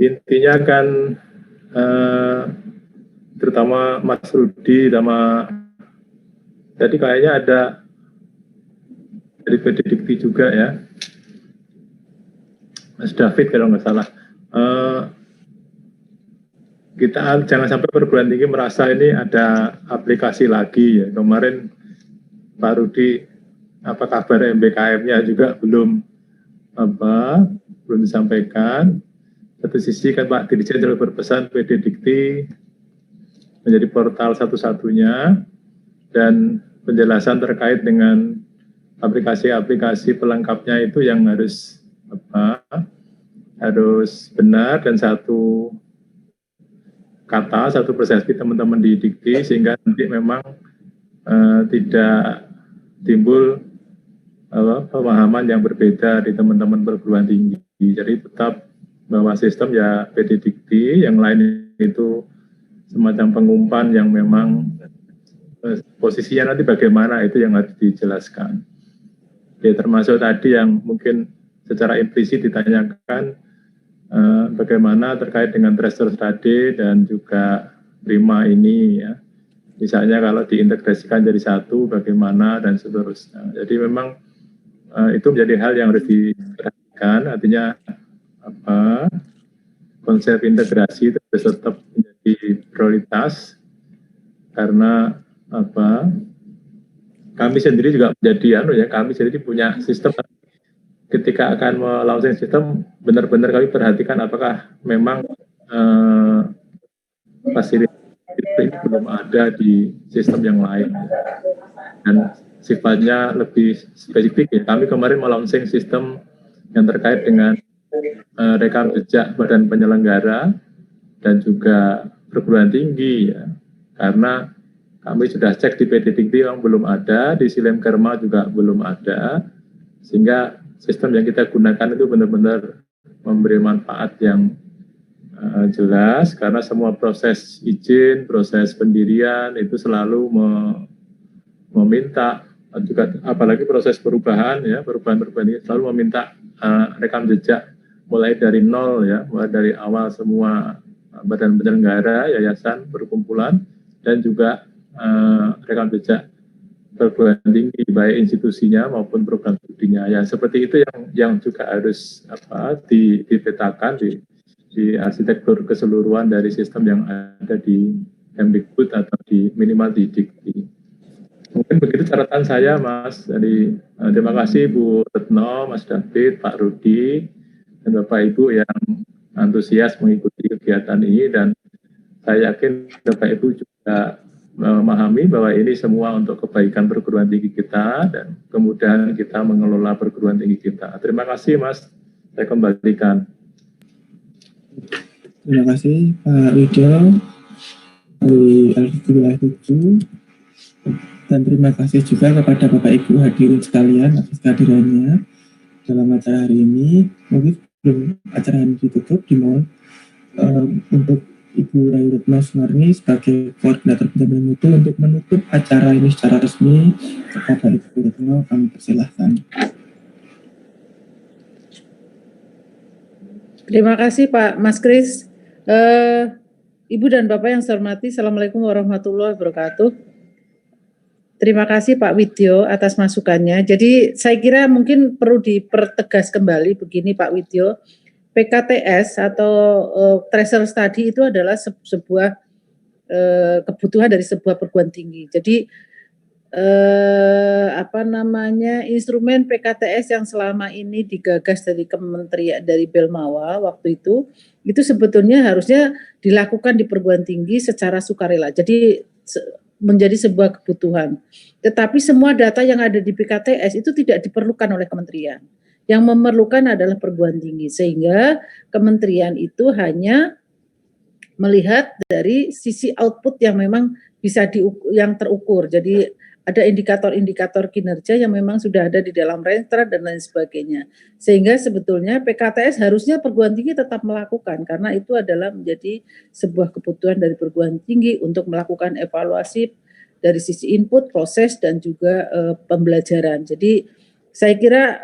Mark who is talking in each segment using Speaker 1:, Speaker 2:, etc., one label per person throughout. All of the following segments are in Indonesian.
Speaker 1: intinya kan terutama Mas Rudi sama tadi kayaknya ada dari PD Dikti juga ya, Mas David kalau nggak salah. Kita jangan sampai perguruan tinggi merasa ini ada aplikasi lagi ya. Kemarin Pak Rudi, apa kabar MBKM-nya juga belum disampaikan. Satu sisi kan Pak Dirjen juga berpesan PD Dikti menjadi portal satu-satunya dan penjelasan terkait dengan aplikasi-aplikasi pelengkapnya itu yang harus harus benar dan satu kata, satu persepsi teman-teman di Dikti sehingga nanti memang tidak timbul pemahaman yang berbeda di teman-teman perguruan tinggi. Jadi tetap bahwa sistem ya PD Dikti, yang lain itu semacam pengumpan yang memang posisinya nanti bagaimana itu yang harus dijelaskan. Ya, termasuk tadi yang mungkin secara implisit ditanyakan bagaimana terkait dengan tracer study dan juga prima ini ya. Misalnya kalau diintegrasikan jadi satu bagaimana dan seterusnya. Jadi memang itu menjadi hal yang harus diperhatikan, artinya konsep integrasi itu tetap menjadi prioritas karena kami sendiri juga menjadi kami sendiri punya sistem. Ketika akan melaunching sistem, benar-benar kami perhatikan apakah memang fasilitas itu belum ada di sistem yang lain dan sifatnya lebih spesifik ya. Kami kemarin melaunching sistem yang terkait dengan rekam jejak badan penyelenggara dan juga perguruan tinggi ya. Karena kami sudah cek di PD Dikti yang belum ada, di Silem Kerma juga belum ada, sehingga sistem yang kita gunakan itu benar-benar memberi manfaat yang jelas, karena semua proses izin, proses pendirian itu selalu meminta, juga apalagi proses perubahan ya, perubahan ini selalu meminta rekam jejak mulai dari nol ya, mulai dari awal semua badan penyelenggara, yayasan, perkumpulan, dan juga rekam jejak perguruan tinggi baik institusinya maupun program studinya. Ya seperti itu yang juga harus dipetakan di arsitektur keseluruhan dari sistem yang ada di Kemdikbud atau di minimal di Dikti. Mungkin begitu catatan saya, Mas. Jadi terima kasih Bu Retno, Mas David, Pak Rudi, dan Bapak Ibu yang antusias mengikuti kegiatan ini, dan saya yakin Bapak Ibu juga memahami bahwa ini semua untuk kebaikan perguruan tinggi kita dan kemudian kita mengelola perguruan tinggi kita. Terima kasih, Mas. Saya kembalikan.
Speaker 2: Terima kasih Pak Widyo dari LDK Wilayah 7, dan terima kasih juga kepada Bapak Ibu hadirin sekalian atas kehadirannya dalam acara hari ini. Mungkin sebelum acara ini ditutup, dimohon untuk Ibu Rayu Retno Sumarni sebagai koordinator pendamping mutu untuk menutup acara ini secara resmi. Kepada Ibu Retno kami persilahkan.
Speaker 3: Terima kasih Pak Mas Kris. Ibu dan Bapak yang saya hormati, Assalamualaikum warahmatullahi wabarakatuh. Terima kasih Pak Widyo atas masukannya. Jadi saya kira mungkin perlu dipertegas kembali begini Pak Widyo. PKTS atau tracer study itu adalah sebuah kebutuhan dari sebuah perguruan tinggi. Jadi instrumen PKTS yang selama ini digagas dari Kementerian, dari Belmawa waktu itu sebetulnya harusnya dilakukan di perguruan tinggi secara sukarela. Jadi menjadi sebuah kebutuhan. Tetapi semua data yang ada di PKTS itu tidak diperlukan oleh kementerian. Yang memerlukan adalah perguruan tinggi, sehingga kementerian itu hanya melihat dari sisi output yang memang bisa yang terukur. Jadi ada indikator-indikator kinerja yang memang sudah ada di dalam Renstra dan lain sebagainya. Sehingga sebetulnya PKTS harusnya perguruan tinggi tetap melakukan, karena itu adalah menjadi sebuah kebutuhan dari perguruan tinggi untuk melakukan evaluasi dari sisi input, proses, dan juga pembelajaran. Jadi saya kira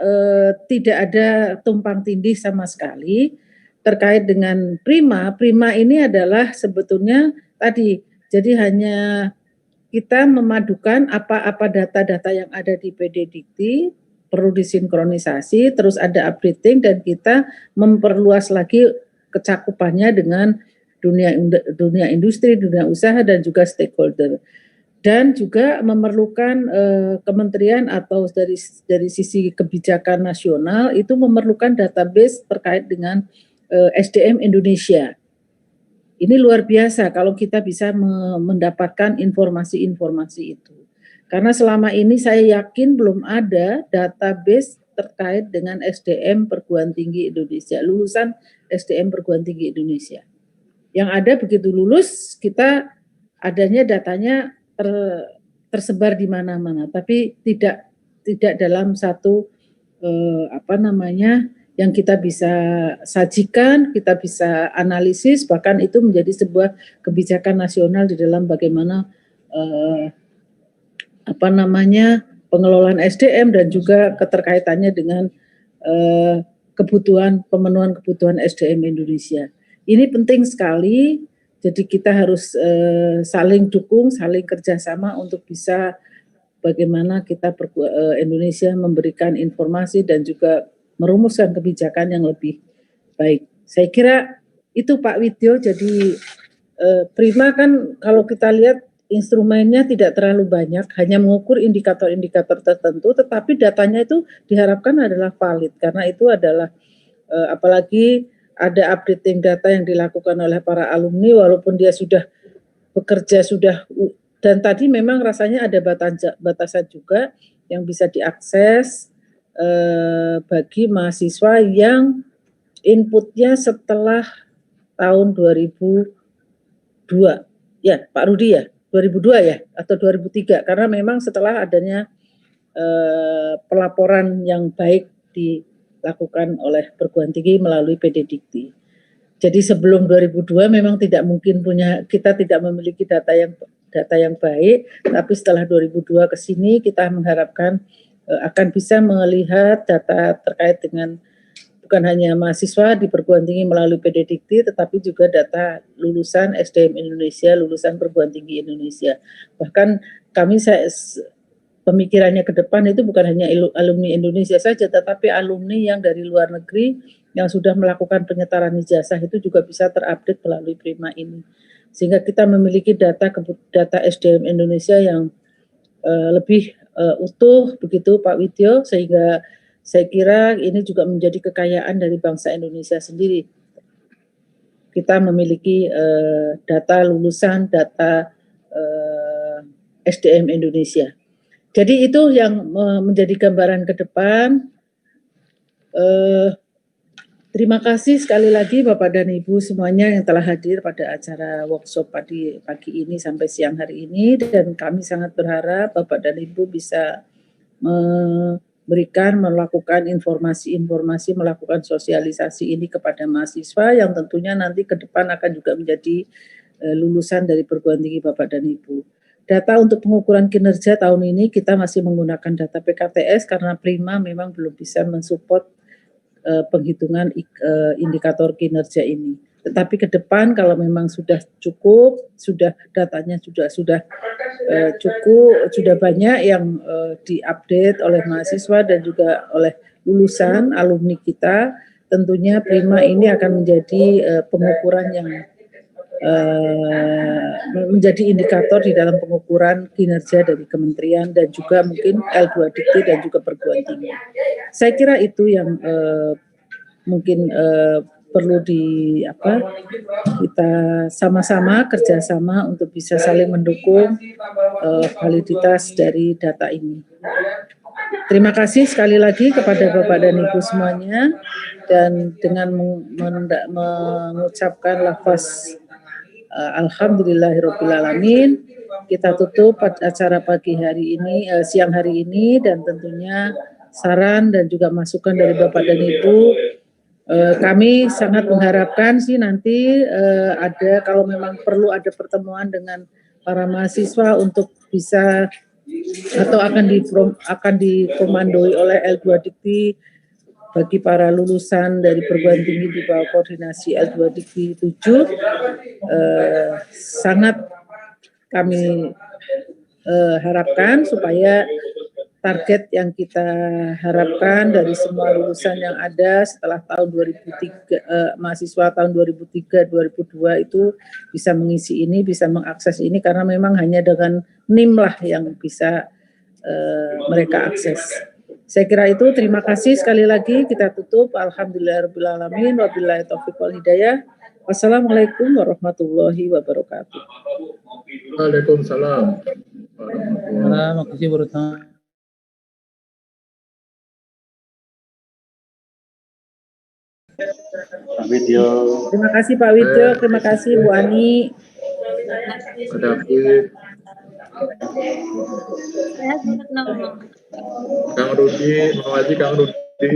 Speaker 3: tidak ada tumpang tindih sama sekali, terkait dengan Prima ini adalah sebetulnya tadi, jadi hanya kita memadukan apa-apa data-data yang ada di PD Dikti, perlu disinkronisasi, terus ada updating, dan kita memperluas lagi kecakupannya dengan dunia industri, dunia usaha, dan juga stakeholder. Dan juga memerlukan kementerian atau dari sisi kebijakan nasional itu memerlukan database terkait dengan SDM Indonesia. Ini luar biasa kalau kita bisa mendapatkan informasi-informasi itu. Karena selama ini saya yakin belum ada database terkait dengan SDM perguruan tinggi Indonesia, lulusan SDM perguruan tinggi Indonesia. Yang ada begitu lulus, kita adanya datanya tersebar di mana-mana, tapi tidak dalam satu yang kita bisa sajikan, kita bisa analisis, bahkan itu menjadi sebuah kebijakan nasional di dalam bagaimana pengelolaan SDM dan juga keterkaitannya dengan pemenuhan kebutuhan SDM Indonesia. Ini penting sekali. Jadi kita harus saling dukung, saling kerjasama untuk bisa bagaimana kita Indonesia memberikan informasi dan juga merumuskan kebijakan yang lebih baik. Saya kira itu Pak Widyo. Jadi Prima kan kalau kita lihat instrumennya tidak terlalu banyak, hanya mengukur indikator-indikator tertentu, tetapi datanya itu diharapkan adalah valid karena itu adalah apalagi ada updating data yang dilakukan oleh para alumni walaupun dia sudah bekerja dan tadi memang rasanya ada batasan juga yang bisa diakses bagi mahasiswa yang inputnya setelah tahun 2002 ya Pak Rudi ya 2002 ya atau 2003 karena memang setelah adanya pelaporan yang baik dilakukan oleh perguruan tinggi melalui PD Dikti. Jadi sebelum 2002 memang tidak mungkin kita tidak memiliki data yang baik, tapi setelah 2002 ke sini kita mengharapkan akan bisa melihat data terkait dengan bukan hanya mahasiswa di perguruan tinggi melalui PD Dikti, tetapi juga data lulusan SDM Indonesia, lulusan perguruan tinggi Indonesia. Bahkan pemikirannya ke depan itu bukan hanya alumni Indonesia saja, tetapi alumni yang dari luar negeri yang sudah melakukan penyetaran ijazah itu juga bisa terupdate melalui Prima ini. Sehingga kita memiliki data SDM Indonesia yang lebih utuh begitu Pak Widyo, sehingga saya kira ini juga menjadi kekayaan dari bangsa Indonesia sendiri. Kita memiliki data lulusan, data SDM Indonesia. Jadi itu yang menjadi gambaran ke depan. Terima kasih sekali lagi Bapak dan Ibu semuanya yang telah hadir pada acara workshop pagi ini sampai siang hari ini, dan kami sangat berharap Bapak dan Ibu bisa melakukan informasi-informasi, melakukan sosialisasi ini kepada mahasiswa yang tentunya nanti ke depan akan juga menjadi lulusan dari perguruan tinggi Bapak dan Ibu. Data untuk pengukuran kinerja tahun ini kita masih menggunakan data PKTS karena Prima memang belum bisa mensupport penghitungan indikator kinerja ini. Tetapi ke depan kalau memang sudah cukup, datanya sudah cukup, sudah banyak yang diupdate oleh mahasiswa dan juga oleh lulusan alumni kita, tentunya Prima ini akan menjadi pengukuran yang menjadi indikator di dalam pengukuran kinerja dari kementerian dan juga mungkin L2 Dikti dan juga perguruan tinggi. Saya kira itu yang mungkin perlu kita sama-sama kerjasama untuk bisa saling mendukung validitas dari data ini. Terima kasih sekali lagi kepada Bapak dan Ibu semuanya, dan dengan mengucapkan lafaz Alhamdulillahirrahmanirrahim, kita tutup acara siang hari ini, dan tentunya saran dan juga masukan dari Bapak dan Ibu. Kami sangat mengharapkan sih nanti ada, kalau memang perlu ada pertemuan dengan para mahasiswa untuk bisa atau akan dikomandoi oleh L2 Dikti bagi para lulusan dari perguruan tinggi di bawah koordinasi L2 Dikti 7 sangat kami harapkan supaya target yang kita harapkan dari semua lulusan yang ada setelah tahun 2003, mahasiswa tahun 2003-2002 itu bisa mengisi ini, bisa mengakses ini, karena memang hanya dengan NIM lah yang bisa mereka akses. Saya kira itu, terima kasih sekali lagi, kita tutup. Alhamdulillahirrahmanirrahim, wabillahi taufiq wal hidayah. Wassalamualaikum warahmatullahi wabarakatuh.
Speaker 1: Waalaikumsalam.
Speaker 4: Terima kasih Bu Retno.
Speaker 5: Pak Widyo.
Speaker 3: Terima kasih Pak Widyo, terima kasih Bu Ani.
Speaker 1: Pak David, Kang Rudi, terima kasih Kang Rudi.